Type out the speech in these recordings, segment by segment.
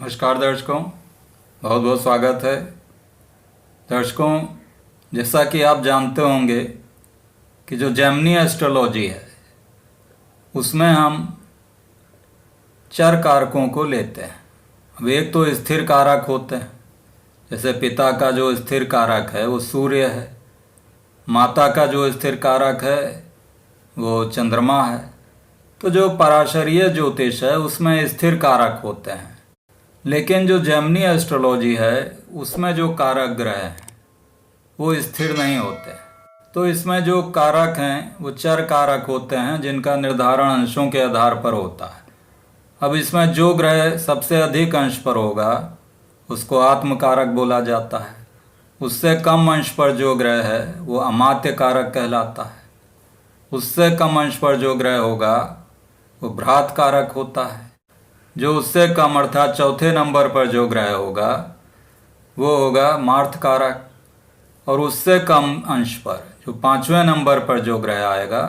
नमस्कार दर्शकों, बहुत बहुत स्वागत है। दर्शकों, जैसा कि आप जानते होंगे कि जो जेमिनी एस्ट्रोलॉजी है उसमें हम चर कारकों को लेते हैं। अब एक तो स्थिर कारक होते हैं, जैसे पिता का जो स्थिर कारक है वो सूर्य है, माता का जो स्थिर कारक है वो चंद्रमा है। तो जो पराशरीय ज्योतिष है उसमें स्थिर कारक होते हैं, लेकिन जो जेमिनी एस्ट्रोलॉजी है उसमें जो कारक ग्रह हैं वो स्थिर नहीं होते। तो इसमें जो कारक हैं वो चर कारक होते हैं जिनका निर्धारण अंशों के आधार पर होता है। अब इसमें जो ग्रह सबसे अधिक अंश पर होगा उसको आत्म कारक बोला जाता है। उससे कम अंश पर जो ग्रह है वो अमात्य कारक कहलाता है। उससे कम अंश पर जो ग्रह होगा वो भ्रात कारक होता है। जो उससे कम अर्थात चौथे नंबर पर जो ग्रह होगा वो होगा मार्थ कारक, और उससे कम अंश पर जो पांचवें नंबर पर जो ग्रह आएगा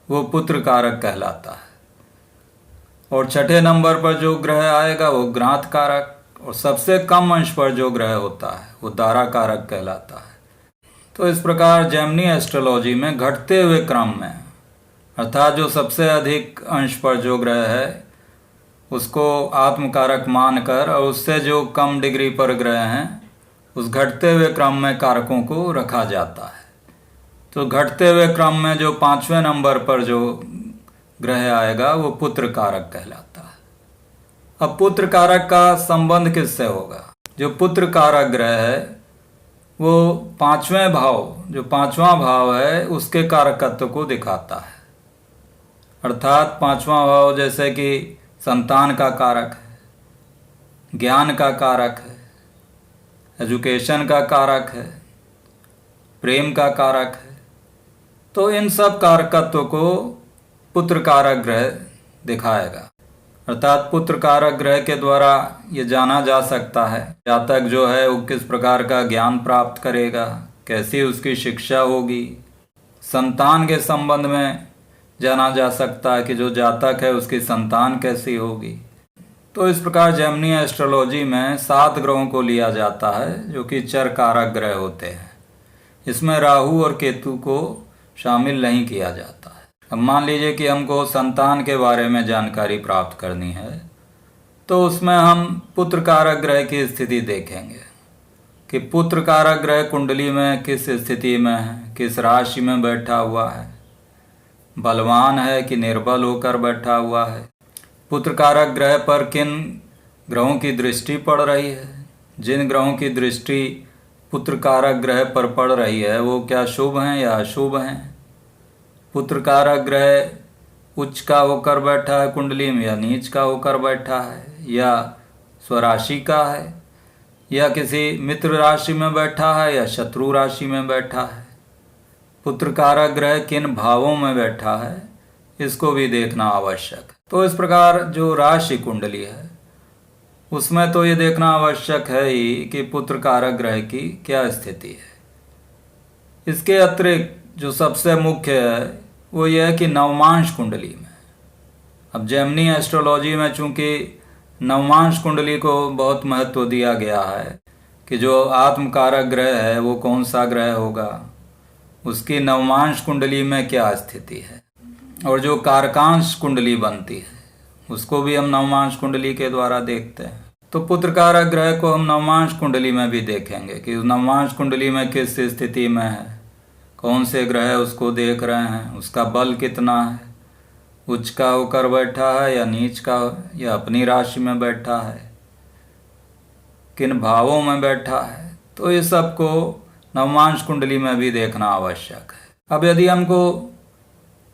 वो पुत्र कारक कहलाता है, और छठे नंबर पर जो ग्रह आएगा वो ग्राथ कारक, और सबसे कम अंश पर जो ग्रह होता है वो दारा कारक कहलाता है। तो इस प्रकार जेमिनी एस्ट्रोलॉजी में घटते हुए क्रम में अर्थात जो सबसे अधिक अंश पर जो ग्रह है उसको आत्मकारक मानकर और उससे जो कम डिग्री पर ग्रह हैं उस घटते हुए क्रम में कारकों को रखा जाता है। तो घटते हुए क्रम में जो पांचवें नंबर पर जो ग्रह आएगा वो पुत्र कारक कहलाता है। अब पुत्र कारक का संबंध किससे होगा? जो पुत्र कारक ग्रह है वो पांचवें भाव, जो पांचवा भाव है उसके कारकत्व को दिखाता है। अर्थात पांचवा भाव जैसे कि संतान का कारक है, ज्ञान का कारक है, एजुकेशन का कारक है, प्रेम का कारक है। तो इन सब कारकत्व को पुत्र कारक ग्रह दिखाएगा। अर्थात पुत्र कारक ग्रह के द्वारा ये जाना जा सकता है जातक जो है वो किस प्रकार का ज्ञान प्राप्त करेगा, कैसी उसकी शिक्षा होगी। संतान के संबंध में जाना जा सकता है कि जो जातक है उसकी संतान कैसी होगी। तो इस प्रकार जेमिनी एस्ट्रोलॉजी में 7 ग्रहों को लिया जाता है जो कि चर कारक ग्रह होते हैं। इसमें राहु और केतु को शामिल नहीं किया जाता है। अब मान लीजिए कि हमको संतान के बारे में जानकारी प्राप्त करनी है तो उसमें हम पुत्र कारक ग्रह की स्थिति देखेंगे कि पुत्र कारक ग्रह कुंडली में किस स्थिति में है, किस राशि में बैठा हुआ है, बलवान है कि निर्बल होकर बैठा हुआ है, पुत्र कारक ग्रह पर किन ग्रहों की दृष्टि पड़ रही है, जिन ग्रहों की दृष्टि पुत्र कारक ग्रह पर पड़ रही है वो क्या शुभ हैं या अशुभ हैं, पुत्र कारक ग्रह उच्च का होकर बैठा है कुंडली में या नीच का होकर बैठा है, या स्वराशि का है, या किसी मित्र राशि में बैठा है या शत्रु राशि में बैठा है, पुत्र कारक ग्रह किन भावों में बैठा है इसको भी देखना आवश्यक है। तो इस प्रकार जो राशि कुंडली है उसमें तो ये देखना आवश्यक है ही कि पुत्र कारक ग्रह की क्या स्थिति है। इसके अतिरिक्त जो सबसे मुख्य है वो ये है कि नवमांश कुंडली में, अब जेमिनी एस्ट्रोलॉजी में चूंकि नवमांश कुंडली को बहुत महत्व दिया गया है कि जो आत्मकारक ग्रह है वो कौन सा ग्रह होगा, उसकी नवमांश कुंडली में क्या स्थिति है, और जो कारकांश कुंडली बनती है उसको भी हम नवमांश कुंडली के द्वारा देखते हैं। तो पुत्र कारक ग्रह को हम नवमांश कुंडली में भी देखेंगे कि नवमांश कुंडली में किस स्थिति में है, कौन से ग्रह उसको देख रहे हैं, उसका बल कितना है, उच्च का होकर बैठा है या नीच का या अपनी राशि में बैठा है, किन भावों में बैठा है। तो ये सब को नवमांश कुंडली में भी देखना आवश्यक है। अब यदि हमको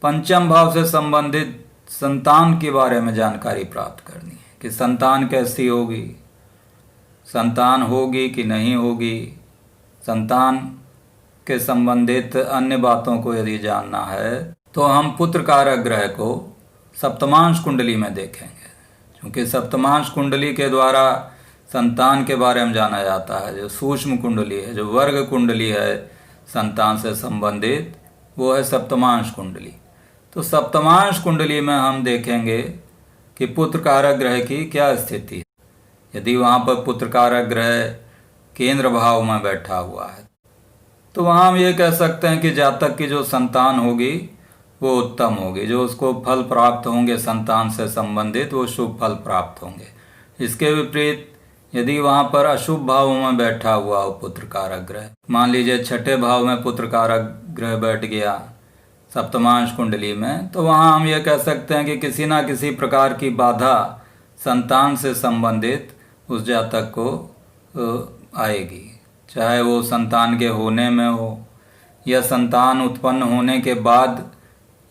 पंचम भाव से संबंधित संतान के बारे में जानकारी प्राप्त करनी है कि संतान कैसी होगी, संतान होगी कि नहीं होगी, संतान के संबंधित अन्य बातों को यदि जानना है तो हम पुत्र कारक ग्रह को सप्तमांश कुंडली में देखेंगे, क्योंकि सप्तमांश कुंडली के द्वारा संतान के बारे में जाना जाता है। जो सूक्ष्म कुंडली है, जो वर्ग कुंडली है संतान से संबंधित, वो है सप्तमांश कुंडली। तो सप्तमांश कुंडली में हम देखेंगे कि पुत्र कारक ग्रह की क्या स्थिति है। यदि वहाँ पर पुत्र कारक ग्रह केंद्र भाव में बैठा हुआ है तो वहाँ हम ये कह सकते हैं कि जातक की जो संतान होगी वो उत्तम होगी, जो उसको फल प्राप्त होंगे संतान से संबंधित वो शुभ फल प्राप्त होंगे। इसके विपरीत यदि वहाँ पर अशुभ भाव में बैठा हुआ हो पुत्र कारक ग्रह, मान लीजिए छठे भाव में पुत्र कारक ग्रह बैठ गया सप्तमांश कुंडली में, तो वहाँ हम ये कह सकते हैं कि किसी ना किसी प्रकार की बाधा संतान से संबंधित उस जातक को आएगी, चाहे वो संतान के होने में हो या संतान उत्पन्न होने के बाद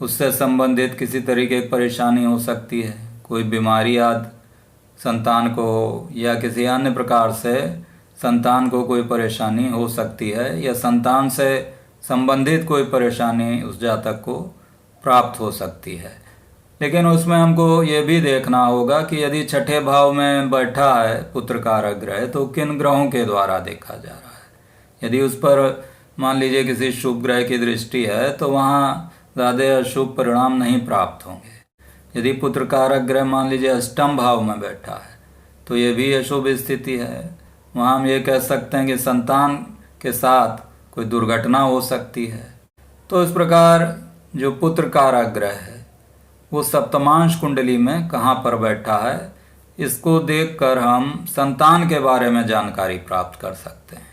उससे संबंधित किसी तरीके की परेशानी हो सकती है, कोई बीमारी आदि संतान को हो या किसी अन्य प्रकार से संतान को कोई परेशानी हो सकती है या संतान से संबंधित कोई परेशानी उस जातक को प्राप्त हो सकती है। लेकिन उसमें हमको ये भी देखना होगा कि यदि छठे भाव में बैठा है पुत्र कारक ग्रह तो किन ग्रहों के द्वारा देखा जा रहा है। यदि उस पर मान लीजिए किसी शुभ ग्रह की दृष्टि है तो वहाँ ज़्यादा अशुभ परिणाम नहीं प्राप्त होंगे। यदि पुत्र कारक ग्रह मान लीजिए अष्टम भाव में बैठा है तो ये भी अशुभ स्थिति है, वहाँ हम ये कह सकते हैं कि संतान के साथ कोई दुर्घटना हो सकती है। तो इस प्रकार जो पुत्र कारक ग्रह है वो सप्तमांश कुंडली में कहाँ पर बैठा है, इसको देखकर हम संतान के बारे में जानकारी प्राप्त कर सकते हैं।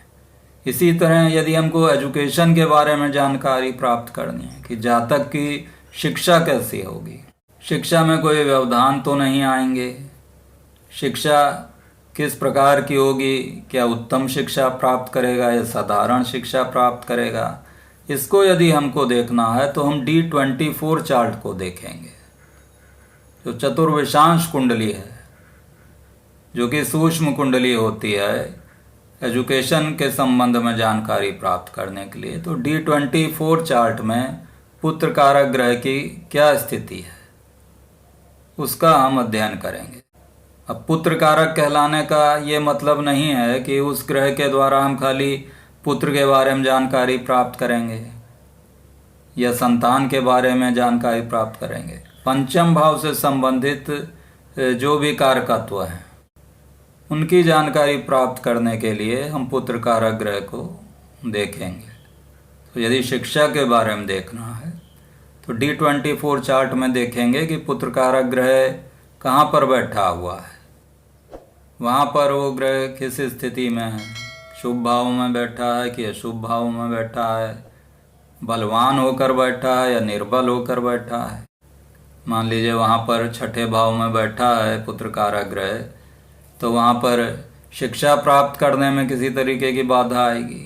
इसी तरह यदि हमको एजुकेशन के बारे में जानकारी प्राप्त करनी है कि जातक की शिक्षा कैसी होगी, शिक्षा में कोई व्यवधान तो नहीं आएंगे, शिक्षा किस प्रकार की होगी, क्या उत्तम शिक्षा प्राप्त करेगा या साधारण शिक्षा प्राप्त करेगा, इसको यदि हमको देखना है तो हम D24 चार्ट को देखेंगे, जो चतुर्विशांश कुंडली है, जो कि सूक्ष्म कुंडली होती है एजुकेशन के संबंध में जानकारी प्राप्त करने के लिए। तो D24 चार्ट में पुत्र कारक ग्रह की क्या स्थिति है उसका हम अध्ययन करेंगे। अब पुत्र कारक कहलाने का ये मतलब नहीं है कि उस ग्रह के द्वारा हम खाली पुत्र के बारे में जानकारी प्राप्त करेंगे या संतान के बारे में जानकारी प्राप्त करेंगे। पंचम भाव से संबंधित जो भी कारकत्व हैं उनकी जानकारी प्राप्त करने के लिए हम पुत्र कारक ग्रह को देखेंगे। तो यदि शिक्षा के बारे में देखना है तो D24 चार्ट में देखेंगे कि पुत्र कारक ग्रह कहाँ पर बैठा हुआ है, वहाँ पर वो ग्रह किस स्थिति में है, शुभ भाव में बैठा है कि अशुभ भाव में बैठा है, बलवान होकर बैठा है या निर्बल होकर बैठा है। मान लीजिए वहाँ पर छठे भाव में बैठा है पुत्र कारक ग्रह तो वहाँ पर शिक्षा प्राप्त करने में किसी तरीके की बाधा आएगी।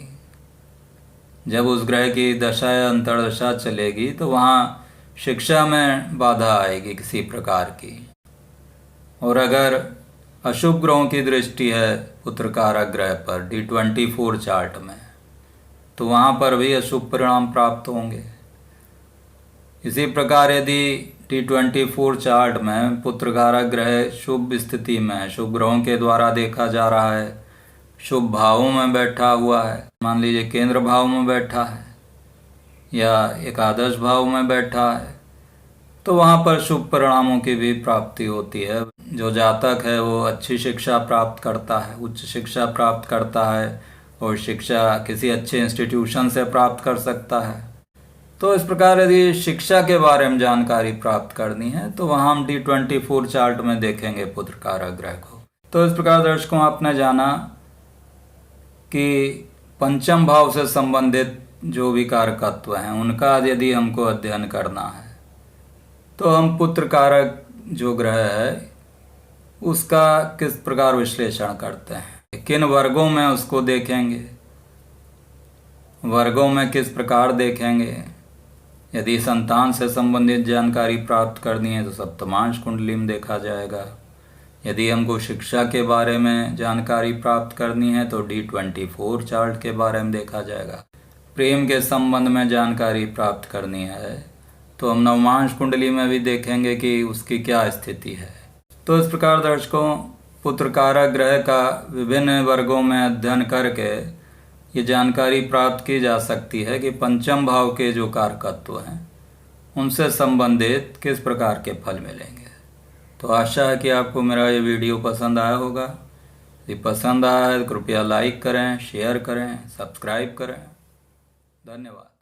जब उस ग्रह की दशा या अंतर्दशा चलेगी तो वहाँ शिक्षा में बाधा आएगी किसी प्रकार की। और अगर अशुभ ग्रहों की दृष्टि है पुत्र कारक ग्रह पर D24 चार्ट में तो वहाँ पर भी अशुभ परिणाम प्राप्त होंगे। इसी प्रकार यदि D24 चार्ट में पुत्र कारक ग्रह शुभ स्थिति में है, शुभ ग्रहों के द्वारा देखा जा रहा है, शुभ भावों में बैठा हुआ है, मान लीजिए केंद्र भाव में बैठा है या एकादश भाव में बैठा है, तो वहाँ पर शुभ परिणामों की भी प्राप्ति होती है। जो जातक है वो अच्छी शिक्षा प्राप्त करता है, उच्च शिक्षा प्राप्त करता है और शिक्षा किसी अच्छे इंस्टीट्यूशन से प्राप्त कर सकता है। तो इस प्रकार यदि शिक्षा के बारे में जानकारी प्राप्त करनी है तो वहाँ हम D24 चार्ट में देखेंगे पुत्र कारक ग्रह को। तो इस प्रकार दर्शकों आपने जाना कि पंचम भाव से संबंधित जो भी कारकत्व हैं उनका यदि हमको अध्ययन करना है तो हम पुत्र कारक जो ग्रह है उसका किस प्रकार विश्लेषण करते हैं, किन वर्गों में उसको देखेंगे, वर्गों में किस प्रकार देखेंगे। यदि संतान से संबंधित जानकारी प्राप्त करनी है तो सप्तमांश कुंडली में देखा जाएगा। यदि हमको शिक्षा के बारे में जानकारी प्राप्त करनी है तो D24 चार्ट के बारे में देखा जाएगा। प्रेम के संबंध में जानकारी प्राप्त करनी है तो हम नवमांश कुंडली में भी देखेंगे कि उसकी क्या स्थिति है। तो इस प्रकार दर्शकों पुत्र कारक ग्रह का विभिन्न वर्गों में अध्ययन करके ये जानकारी प्राप्त की जा सकती है कि पंचम भाव के जो कारकत्व हैं उनसे संबंधित किस प्रकार के फल मिलेंगे। तो आशा है कि आपको मेरा ये वीडियो पसंद आया होगा। यदि पसंद आया है तो कृपया लाइक करें, शेयर करें, सब्सक्राइब करें। धन्यवाद।